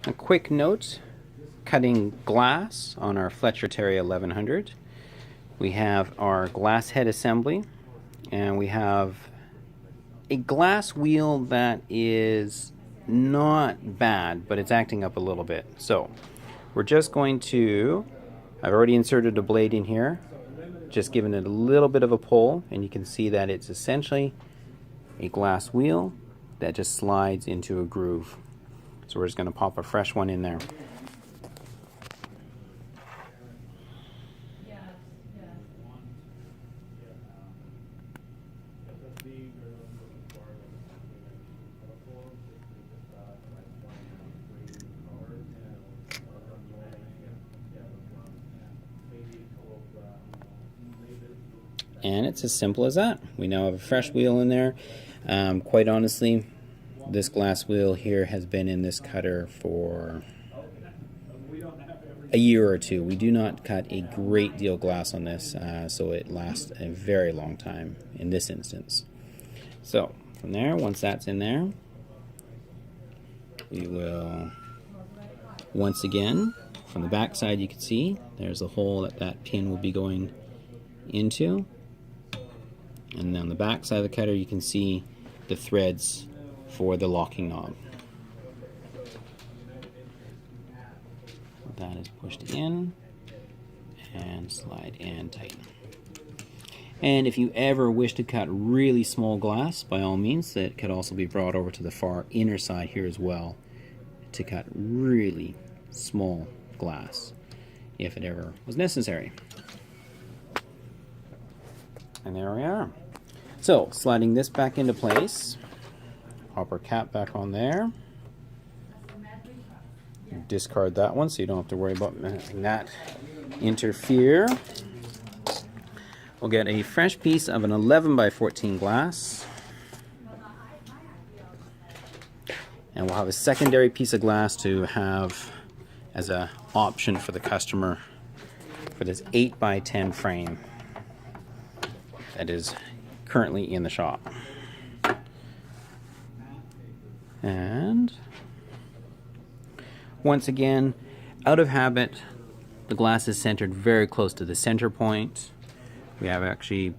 A quick note, cutting glass on our Fletcher Terry 1100. We have our glass head assembly, and we have a glass wheel that is not bad, but it's acting up a little bit. So we're just going to, I've already inserted a blade in here, just giving it a little bit of a pull, and you can see that it's essentially a glass wheel that just slides into a groove. So we're just going to pop a fresh one in there. And it's as simple as that. We now have a fresh wheel in there. Quite honestly, this glass wheel here has been in this cutter for a year or two. We do not cut a great deal of glass on this, so it lasts a very long time in this instance. So from there, once that's in there, we will, once again, from the back side you can see there's a hole that that pin will be going into. And on the back side of the cutter you can see the threads for the locking knob. That is pushed in and slide and tighten. And if you ever wish to cut really small glass, by all means, that could also be brought over to the far inner side here as well to cut really small glass if it ever was necessary. And there we are. So, sliding this back into place, pop our cap back on there, discard that one so you don't have to worry about letting that interfere. We'll get a fresh piece of an 11 by 14 glass, and we'll have a secondary piece of glass to have as an option for the customer for this 8 by 10 frame that is currently in the shop. And once again, out of habit, the glass is centered very close to the center point. We have actually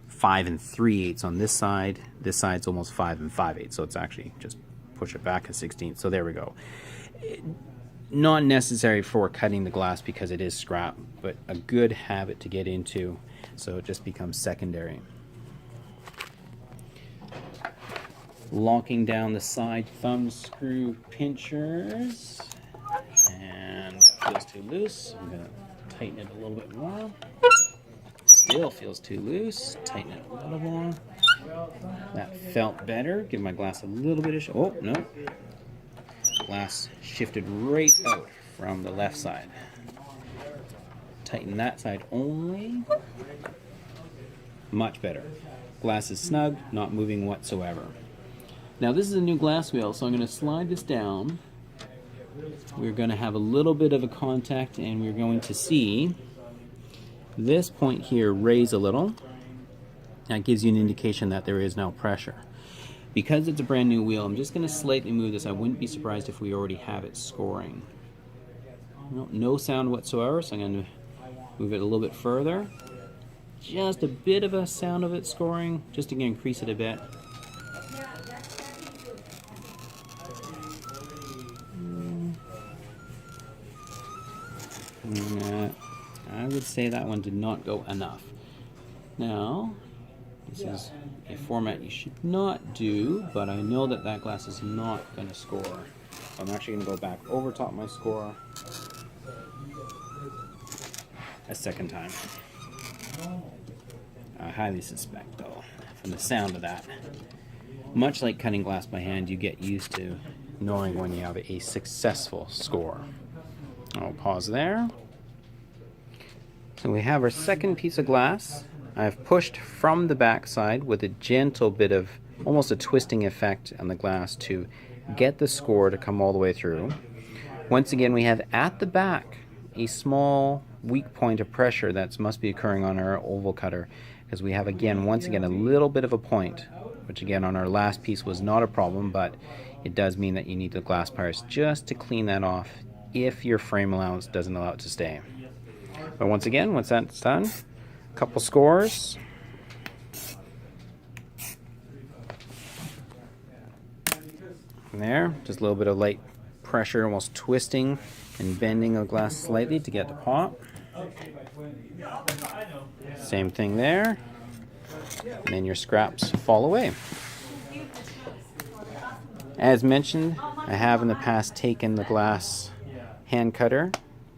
5 3/8 on this side. This side's almost 5 5/8, so it's actually just push it back a 16th. So there we go. Not necessary for cutting the glass because it is scrap, but a good habit to get into, so it just becomes secondary. Locking down the side thumb screw pinchers, and that feels too loose. I'm going to tighten it a little bit more. Still feels too loose. Tighten it a little more. That felt better. Give my glass a little bit of oh no, glass shifted right out from the left side. Tighten that side only. Much better. Glass is snug, not moving whatsoever. Now this is a new glass wheel, so I'm going to slide this down. We're going to have a little bit of a contact, and we're going to see this point here raise a little. That gives you an indication that there is now pressure. Because it's a brand new wheel, I'm just going to slightly move this. I wouldn't be surprised if we already have it scoring. No sound whatsoever, so I'm going to move it a little bit further. Just a bit of a sound of it scoring, just to increase it a bit. I would say that one did not go enough. Now, this is a format you should not do, but I know that that glass is not going to score. I'm actually going to go back over top my score a second time. I highly suspect, though, from the sound of that, much like cutting glass by hand, you get used to knowing when you have a successful score. I'll pause there. So we have our second piece of glass. I've pushed from the back side with a gentle bit of almost a twisting effect on the glass to get the score to come all the way through. Once again, we have at the back a small weak point of pressure that must be occurring on our oval cutter, because we have once again a little bit of a point, which again on our last piece was not a problem, but it does mean that you need the glass pliers just to clean that off if your frame allowance doesn't allow it to stay. But once again, once that's done, a couple scores. And there, just a little bit of light pressure, almost twisting and bending the glass slightly to get the pop. Same thing there. And then your scraps fall away. As mentioned, I have in the past taken the glass hand cutter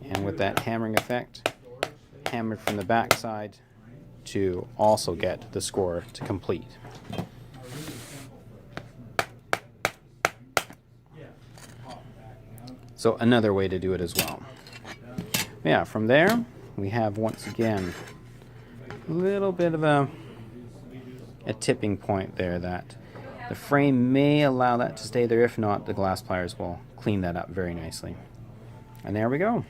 and with that hammering effect, hammered from the back side to also get the score to complete. So another way to do it as well. Yeah, from there we have once again a little bit of a tipping point there that the frame may allow that to stay there. If not, the glass pliers will clean that up very nicely. And there we go.